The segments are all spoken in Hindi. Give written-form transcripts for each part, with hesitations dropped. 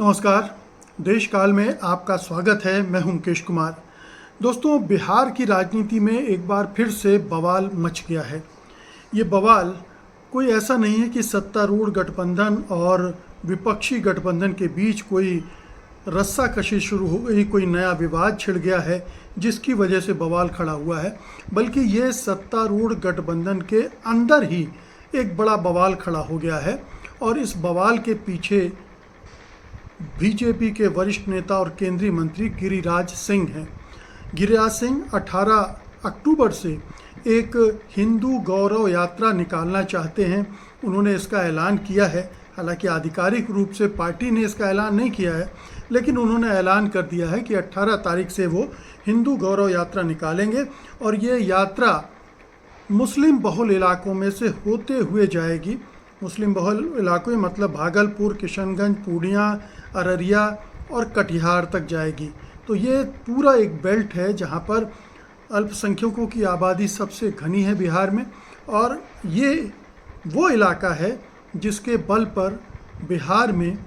नमस्कार। देश काल में आपका स्वागत है। मैं हूं मुकेश कुमार। दोस्तों, बिहार की राजनीति में एक बार फिर से बवाल मच गया है। ये बवाल कोई ऐसा नहीं है कि सत्तारूढ़ गठबंधन और विपक्षी गठबंधन के बीच कोई रस्साकशी शुरू हो गई, कोई नया विवाद छिड़ गया है जिसकी वजह से बवाल खड़ा हुआ है, बल्कि ये सत्तारूढ़ गठबंधन के अंदर ही एक बड़ा बवाल खड़ा हो गया है। और इस बवाल के पीछे बीजेपी के वरिष्ठ नेता और केंद्रीय मंत्री गिरिराज सिंह हैं। गिरिराज सिंह 18 अक्टूबर से एक हिंदू गौरव यात्रा निकालना चाहते हैं। उन्होंने इसका ऐलान किया है। हालांकि आधिकारिक रूप से पार्टी ने इसका ऐलान नहीं किया है, लेकिन उन्होंने ऐलान कर दिया है कि 18 तारीख से वो हिंदू गौरव यात्रा निकालेंगे और ये यात्रा मुस्लिम बहुल इलाकों में से होते हुए जाएगी। मुस्लिम बहुल इलाकों में मतलब भागलपुर, किशनगंज, पूर्णिया, अररिया और कटिहार तक जाएगी। तो ये पूरा एक बेल्ट है जहाँ पर अल्पसंख्यकों की आबादी सबसे घनी है बिहार में, और ये वो इलाका है जिसके बल पर बिहार में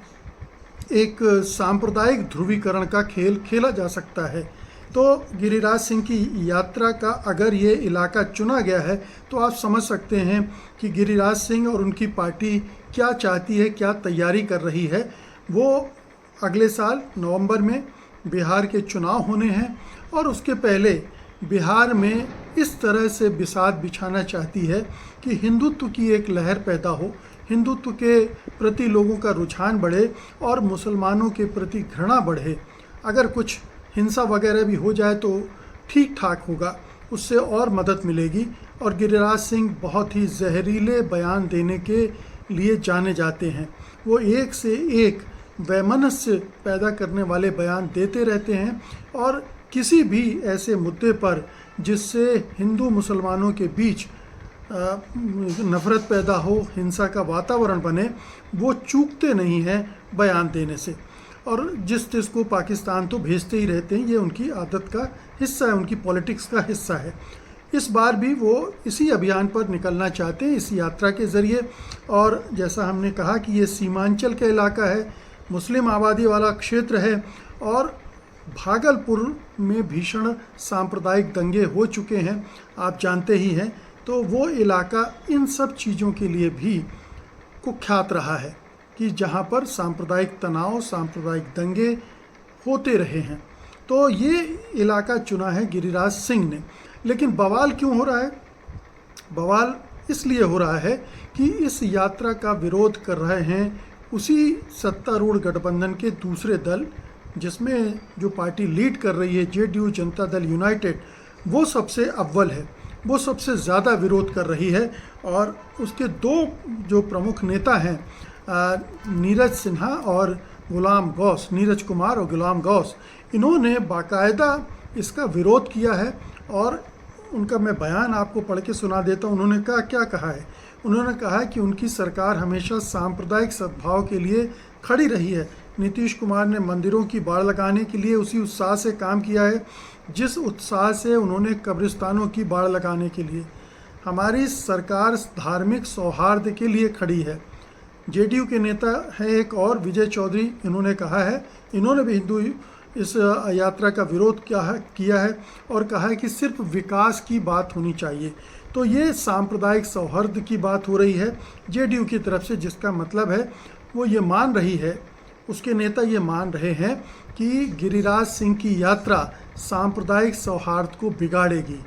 एक सांप्रदायिक ध्रुवीकरण का खेल खेला जा सकता है। तो गिरिराज सिंह की यात्रा का अगर ये इलाका चुना गया है तो आप समझ सकते हैं कि गिरिराज सिंह और उनकी पार्टी क्या चाहती है, क्या तैयारी कर रही है। वो अगले साल नवंबर में बिहार के चुनाव होने हैं और उसके पहले बिहार में इस तरह से बिसात बिछाना चाहती है कि हिंदुत्व की एक लहर पैदा हो, हिंदुत्व के प्रति लोगों का रुझान बढ़े और मुसलमानों के प्रति घृणा बढ़े। अगर कुछ हिंसा वगैरह भी हो जाए तो ठीक ठाक होगा, उससे और मदद मिलेगी। और गिरिराज सिंह बहुत ही जहरीले बयान देने के लिए जाने जाते हैं। वो एक से एक वैमनस्य पैदा करने वाले बयान देते रहते हैं और किसी भी ऐसे मुद्दे पर जिससे हिंदू मुसलमानों के बीच नफरत पैदा हो, हिंसा का वातावरण बने, वो चूकते नहीं हैं बयान देने से। और जिस को पाकिस्तान तो भेजते ही रहते हैं, ये उनकी आदत का हिस्सा है, उनकी पॉलिटिक्स का हिस्सा है। इस बार भी वो इसी अभियान पर निकलना चाहते हैं, इस यात्रा के ज़रिए। और जैसा हमने कहा कि ये सीमांचल का इलाका है, मुस्लिम आबादी वाला क्षेत्र है और भागलपुर में भीषण सांप्रदायिक दंगे हो चुके हैं, आप जानते ही हैं। तो वो इलाका इन सब चीज़ों के लिए भी कुख्यात रहा है कि जहाँ पर सांप्रदायिक तनाव, सांप्रदायिक दंगे होते रहे हैं। तो ये इलाका चुना है गिरिराज सिंह ने। लेकिन बवाल क्यों हो रहा है? बवाल इसलिए हो रहा है कि इस यात्रा का विरोध कर रहे हैं उसी सत्तारूढ़ गठबंधन के दूसरे दल, जिसमें जो पार्टी लीड कर रही है जेडीयू, जनता दल यूनाइटेड, वो सबसे अव्वल है, वो सबसे ज़्यादा विरोध कर रही है। और उसके दो जो प्रमुख नेता हैं, नीरज सिन्हा और गुलाम गौस, नीरज कुमार और गुलाम गौस, इन्होंने बाकायदा इसका विरोध किया है। और उनका मैं बयान आपको पढ़ के सुना देता हूँ। उन्होंने क्या कहा है? उन्होंने कहा कि उनकी सरकार हमेशा सांप्रदायिक सद्भाव के लिए खड़ी रही है। नीतीश कुमार ने मंदिरों की बाड़ लगाने के लिए उसी उत्साह से काम किया है जिस उत्साह से उन्होंने कब्रिस्तानों की बाड़ लगाने के लिए। हमारी सरकार धार्मिक सौहार्द के लिए खड़ी है। जेडीयू के नेता हैं एक और, विजय चौधरी, इन्होंने कहा है, इन्होंने भी हिंदू इस यात्रा का विरोध किया है और कहा है कि सिर्फ विकास की बात होनी चाहिए। तो ये सांप्रदायिक सौहार्द की बात हो रही है जेडीयू की तरफ से, जिसका मतलब है वो ये मान रही है, उसके नेता ये मान रहे हैं कि गिरिराज सिंह की यात्रा सांप्रदायिक सौहार्द को बिगाड़ेगी,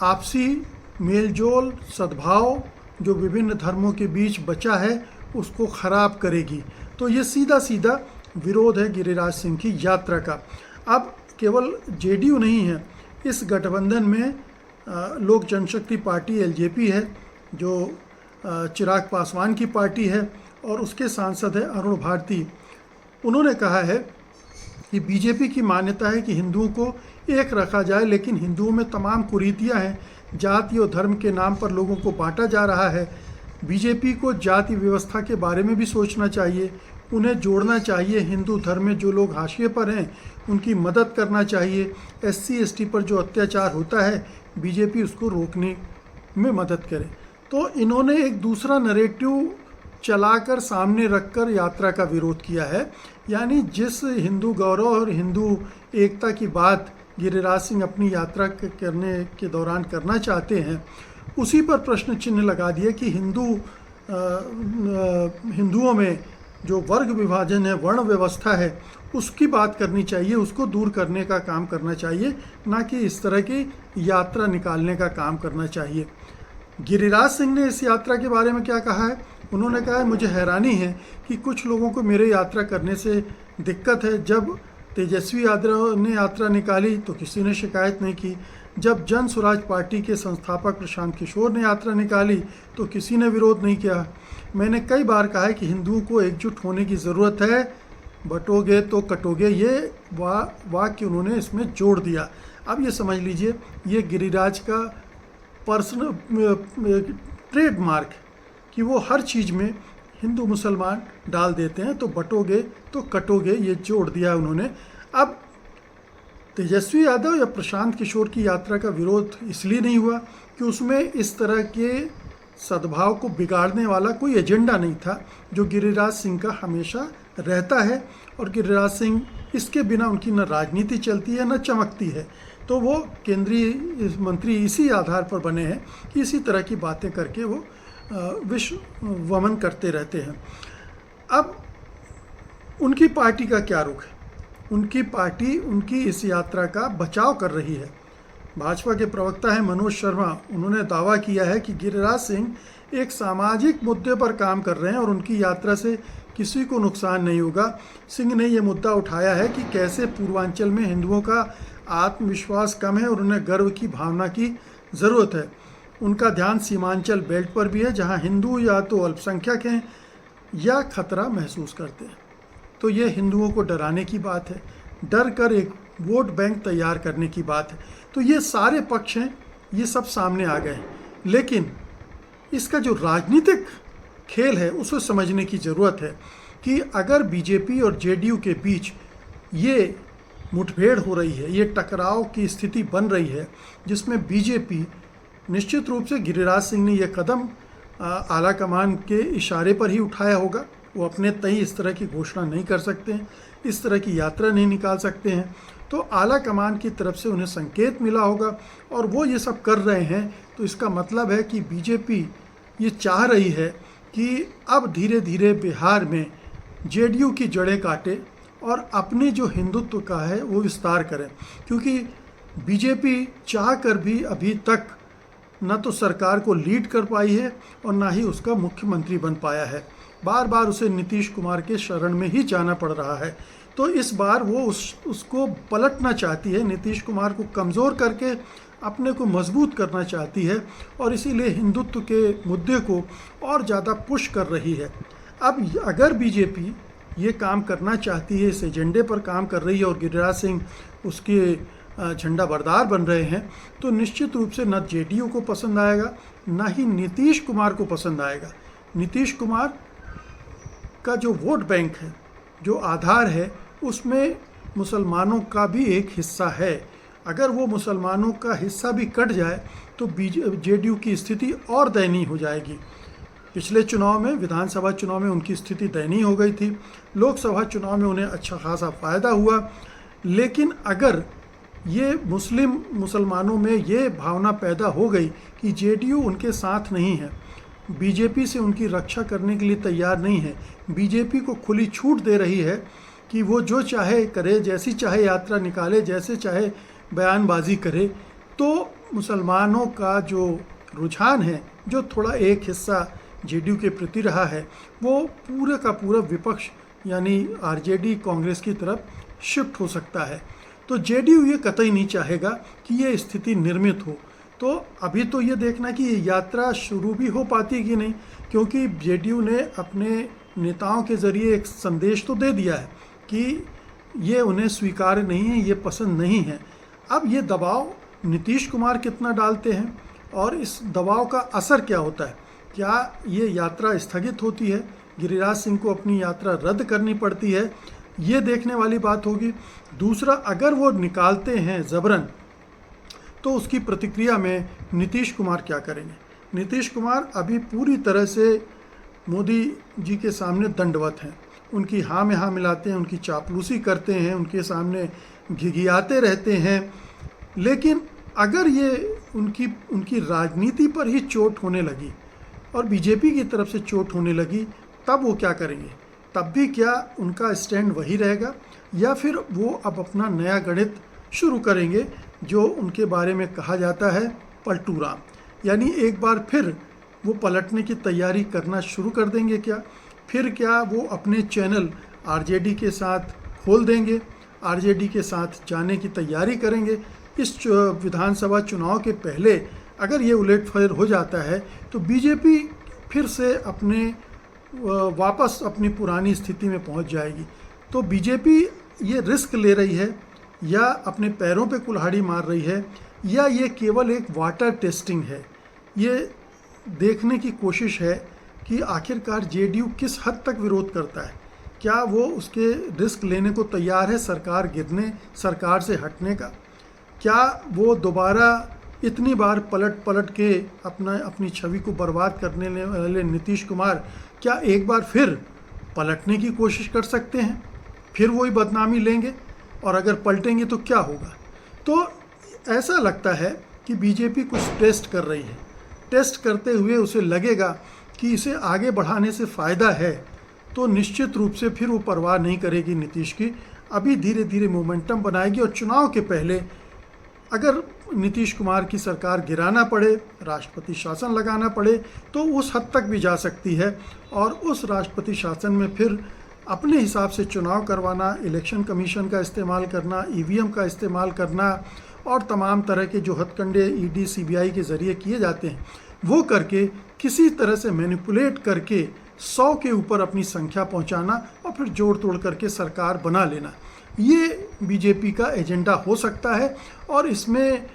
आपसी मेलजोल, सद्भाव जो विभिन्न धर्मों के बीच बचा है उसको ख़राब करेगी। तो ये सीधा सीधा विरोध है गिरिराज सिंह की यात्रा का। अब केवल जेडीयू नहीं है, इस गठबंधन में लोक जनशक्ति पार्टी एलजेपी है, जो चिराग पासवान की पार्टी है, और उसके सांसद है अरुण भारती। उन्होंने कहा है कि बीजेपी की मान्यता है कि हिंदुओं को एक रखा जाए, लेकिन हिंदुओं में तमाम कुरीतियाँ हैं, जाति और धर्म के नाम पर लोगों को बांटा जा रहा है। बीजेपी को जाति व्यवस्था के बारे में भी सोचना चाहिए, उन्हें जोड़ना चाहिए। हिंदू धर्म में जो लोग हाशिए पर हैं उनकी मदद करना चाहिए। एससी एसटी पर जो अत्याचार होता है बीजेपी उसको रोकने में मदद करे। तो इन्होंने एक दूसरा नरेटिव चलाकर सामने रखकर यात्रा का विरोध किया है यानी जिस हिंदू गौरव और हिंदू एकता की बात गिरिराज सिंह अपनी यात्रा करने के दौरान करना चाहते हैं, उसी पर प्रश्न चिन्ह लगा दिया कि हिंदुओं में जो वर्ग विभाजन है, वर्ण व्यवस्था है, उसकी बात करनी चाहिए, उसको दूर करने का काम करना चाहिए, ना कि इस तरह की यात्रा निकालने का काम करना चाहिए। गिरिराज सिंह ने इस यात्रा के बारे में क्या कहा है? उन्होंने कहा है, मुझे हैरानी है कि कुछ लोगों को मेरे यात्रा करने से दिक्कत है। जब तेजस्वी यादव ने यात्रा निकाली तो किसी ने शिकायत नहीं की। जब जन स्वराज पार्टी के संस्थापक प्रशांत किशोर ने यात्रा निकाली तो किसी ने विरोध नहीं किया। मैंने कई बार कहा है कि हिंदुओं को एकजुट होने की ज़रूरत है, बटोगे तो कटोगे, ये वाक्य उन्होंने इसमें जोड़ दिया। अब ये समझ लीजिए, ये गिरिराज का पर्सनल ट्रेडमार्क कि वो हर चीज़ में हिंदू मुसलमान डाल देते हैं, तो बटोगे तो कटोगे, ये जोड़ दिया उन्होंने। अब तेजस्वी यादव या प्रशांत किशोर की यात्रा का विरोध इसलिए नहीं हुआ कि उसमें इस तरह के सद्भाव को बिगाड़ने वाला कोई एजेंडा नहीं था, जो गिरिराज सिंह का हमेशा रहता है। और गिरिराज सिंह, इसके बिना उनकी न राजनीति चलती है न चमकती है। तो वो केंद्रीय मंत्री इसी आधार पर बने हैं कि इसी तरह की बातें करके वो विश्व वमन करते रहते हैं। अब उनकी पार्टी का क्या रुख है? उनकी पार्टी उनकी इस यात्रा का बचाव कर रही है। भाजपा के प्रवक्ता हैं मनोज शर्मा, उन्होंने दावा किया है कि गिरिराज सिंह एक सामाजिक मुद्दे पर काम कर रहे हैं और उनकी यात्रा से किसी को नुकसान नहीं होगा। सिंह ने यह मुद्दा उठाया है कि कैसे पूर्वांचल में हिंदुओं का आत्मविश्वास कम है और उन्हें गर्व की भावना की ज़रूरत है। उनका ध्यान सीमांचल बेल्ट पर भी है, जहां हिंदू या तो अल्पसंख्यक हैं या खतरा महसूस करते हैं। तो ये हिंदुओं को डराने की बात है, डर कर एक वोट बैंक तैयार करने की बात है। तो ये सारे पक्ष हैं, ये सब सामने आ गए हैं। लेकिन इसका जो राजनीतिक खेल है उसे समझने की ज़रूरत है कि अगर बीजेपी और जेडीयू के बीच ये मुठभेड़ हो रही है, ये टकराव की स्थिति बन रही है, जिसमें बीजेपी निश्चित रूप से गिरिराज सिंह ने यह कदम आला कमान के इशारे पर ही उठाया होगा। वो अपने तय इस तरह की घोषणा नहीं कर सकते हैं, इस तरह की यात्रा नहीं निकाल सकते हैं। तो आला कमान की तरफ से उन्हें संकेत मिला होगा और वो ये सब कर रहे हैं। तो इसका मतलब है कि बीजेपी ये चाह रही है कि अब धीरे धीरे बिहार में जेडीयू की जड़ें काटे और अपने जो हिंदुत्व का है वो विस्तार करें, क्योंकि बीजेपी चाह कर भी अभी तक न तो सरकार को लीड कर पाई है और ना ही उसका मुख्यमंत्री बन पाया है। बार बार उसे नीतीश कुमार के शरण में ही जाना पड़ रहा है। तो इस बार वो उसको पलटना चाहती है, नीतीश कुमार को कमज़ोर करके अपने को मजबूत करना चाहती है और इसीलिए हिंदुत्व के मुद्दे को और ज़्यादा पुश कर रही है। अब अगर बीजेपी ये काम करना चाहती है, इस एजेंडे पर काम कर रही है और गिरिराज सिंह उसके झंडा बरदार बन रहे हैं, तो निश्चित रूप से न जेडीयू को पसंद आएगा, ना ही नीतीश कुमार को पसंद आएगा। नीतीश कुमार का जो वोट बैंक है, जो आधार है, उसमें मुसलमानों का भी एक हिस्सा है। अगर वो मुसलमानों का हिस्सा भी कट जाए तो जेडीयू की स्थिति और दयनीय हो जाएगी। पिछले चुनाव में, विधानसभा चुनाव में उनकी स्थिति दयनीय हो गई थी, लोकसभा चुनाव में उन्हें अच्छा खासा फ़ायदा हुआ। लेकिन अगर ये मुसलमानों में ये भावना पैदा हो गई कि जेडीयू उनके साथ नहीं है, बीजेपी से उनकी रक्षा करने के लिए तैयार नहीं है, बीजेपी को खुली छूट दे रही है कि वो जो चाहे करे, जैसी चाहे यात्रा निकाले, जैसे चाहे बयानबाजी करे, तो मुसलमानों का जो रुझान है, जो थोड़ा एक हिस्सा जेडीयू के प्रति रहा है, वो पूरे का पूरा विपक्ष यानी आरजेडी कांग्रेस की तरफ शिफ्ट हो सकता है। तो जेडीयू ये कतई नहीं चाहेगा कि ये स्थिति निर्मित हो। तो अभी तो ये देखना कि ये यात्रा शुरू भी हो पाती कि नहीं, क्योंकि जेडीयू ने अपने नेताओं के ज़रिए एक संदेश तो दे दिया है कि ये उन्हें स्वीकार नहीं है, ये पसंद नहीं है। अब ये दबाव नीतीश कुमार कितना डालते हैं और इस दबाव का असर क्या होता है? क्या ये यात्रा स्थगित होती है, गिरिराज सिंह को अपनी यात्रा रद्द करनी पड़ती है? ये देखने वाली बात होगी। दूसरा, अगर वो निकालते हैं ज़बरन, तो उसकी प्रतिक्रिया में नीतीश कुमार क्या करेंगे? नीतीश कुमार अभी पूरी तरह से मोदी जी के सामने दंडवत हैं। उनकी हाँ में हाँ मिलाते हैं, उनकी चापलूसी करते हैं, उनके सामने घिघियाते रहते हैं। लेकिन अगर ये उनकी राजनीति पर ही चोट होने लगी और बीजेपी की तरफ से चोट होने लगी, तब वो क्या करेंगे? तब भी क्या उनका स्टैंड वही रहेगा, या फिर वो अब अपना नया गणित शुरू करेंगे, जो उनके बारे में कहा जाता है पलटू राम? यानी एक बार फिर वो पलटने की तैयारी करना शुरू कर देंगे क्या? फिर क्या वो अपने चैनल आरजेडी के साथ खोल देंगे, आरजेडी के साथ जाने की तैयारी करेंगे? इस विधानसभा चुनाव के पहले अगर ये उलटफेर हो जाता है तो बीजेपी फिर से वापस अपनी पुरानी स्थिति में पहुंच जाएगी। तो बीजेपी ये रिस्क ले रही है, या अपने पैरों पे कुल्हाड़ी मार रही है, या ये केवल एक वाटर टेस्टिंग है? ये देखने की कोशिश है कि आखिरकार जेडीयू किस हद तक विरोध करता है। क्या वो उसके रिस्क लेने को तैयार है, सरकार गिरने, सरकार से हटने का? क्या वो दोबारा इतनी बार पलट के अपनी छवि को बर्बाद करने वाले नीतीश कुमार क्या एक बार फिर पलटने की कोशिश कर सकते हैं? फिर वही बदनामी लेंगे? और अगर पलटेंगे तो क्या होगा? तो ऐसा लगता है कि बीजेपी कुछ टेस्ट कर रही है। टेस्ट करते हुए उसे लगेगा कि इसे आगे बढ़ाने से फ़ायदा है, तो निश्चित रूप से फिर वो परवाह नहीं करेगी नीतीश की। अभी धीरे धीरे मोमेंटम बनाएगी, और चुनाव के पहले अगर नीतीश कुमार की सरकार गिराना पड़े, राष्ट्रपति शासन लगाना पड़े, तो उस हद तक भी जा सकती है। और उस राष्ट्रपति शासन में फिर अपने हिसाब से चुनाव करवाना, इलेक्शन कमीशन का इस्तेमाल करना, ईवीएम का इस्तेमाल करना, और तमाम तरह के जो हथकंडे ईडी सीबीआई के ज़रिए किए जाते हैं वो करके किसी तरह से मैनिपुलेट करके 100 के ऊपर अपनी संख्या पहुंचाना, और फिर जोड़ तोड़ करके सरकार बना लेना। ये बीजेपी का एजेंडा हो सकता है, और इसमें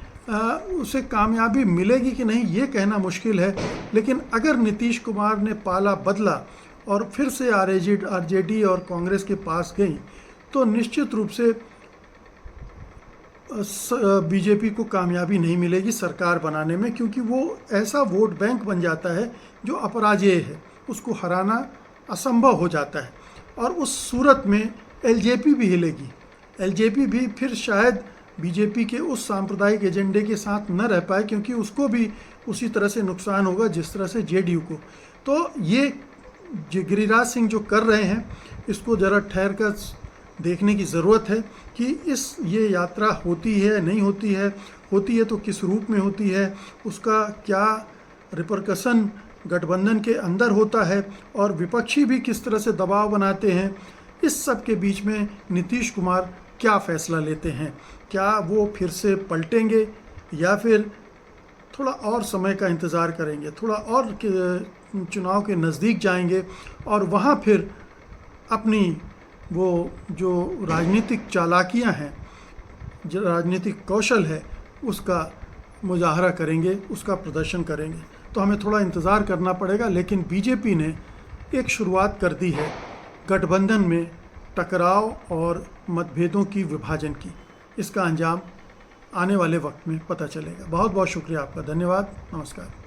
उसे कामयाबी मिलेगी कि नहीं ये कहना मुश्किल है। लेकिन अगर नीतीश कुमार ने पाला बदला और फिर से आरजेडी और कांग्रेस के पास गई, तो निश्चित रूप से बीजेपी को कामयाबी नहीं मिलेगी सरकार बनाने में, क्योंकि वो ऐसा वोट बैंक बन जाता है जो अपराजेय है, उसको हराना असंभव हो जाता है। और उस सूरत में एलजेपी भी हिलेगी। एलजेपी भी फिर शायद बीजेपी के उस सांप्रदायिक एजेंडे के साथ न रह पाए, क्योंकि उसको भी उसी तरह से नुकसान होगा जिस तरह से जेडीयू को। तो ये गिरिराज सिंह जो कर रहे हैं, इसको ज़रा ठहर कर देखने की ज़रूरत है कि ये यात्रा होती है नहीं होती है तो किस रूप में होती है, उसका क्या रिपरकशन गठबंधन के अंदर होता है, और विपक्षी भी किस तरह से दबाव बनाते हैं। इस सब के बीच में नीतीश कुमार क्या फ़ैसला लेते हैं? क्या वो फिर से पलटेंगे, या फिर थोड़ा और समय का इंतज़ार करेंगे, थोड़ा और चुनाव के नज़दीक जाएंगे, और वहाँ फिर अपनी वो जो राजनीतिक चालाकियाँ हैं, जो राजनीतिक कौशल है, उसका मुजाहरा करेंगे, उसका प्रदर्शन करेंगे। तो हमें थोड़ा इंतज़ार करना पड़ेगा। लेकिन बीजेपी ने एक शुरुआत कर दी है गठबंधन में टकराव और मतभेदों की विभाजन की। इसका अंजाम आने वाले वक्त में पता चलेगा। बहुत बहुत शुक्रिया आपका, धन्यवाद, नमस्कार।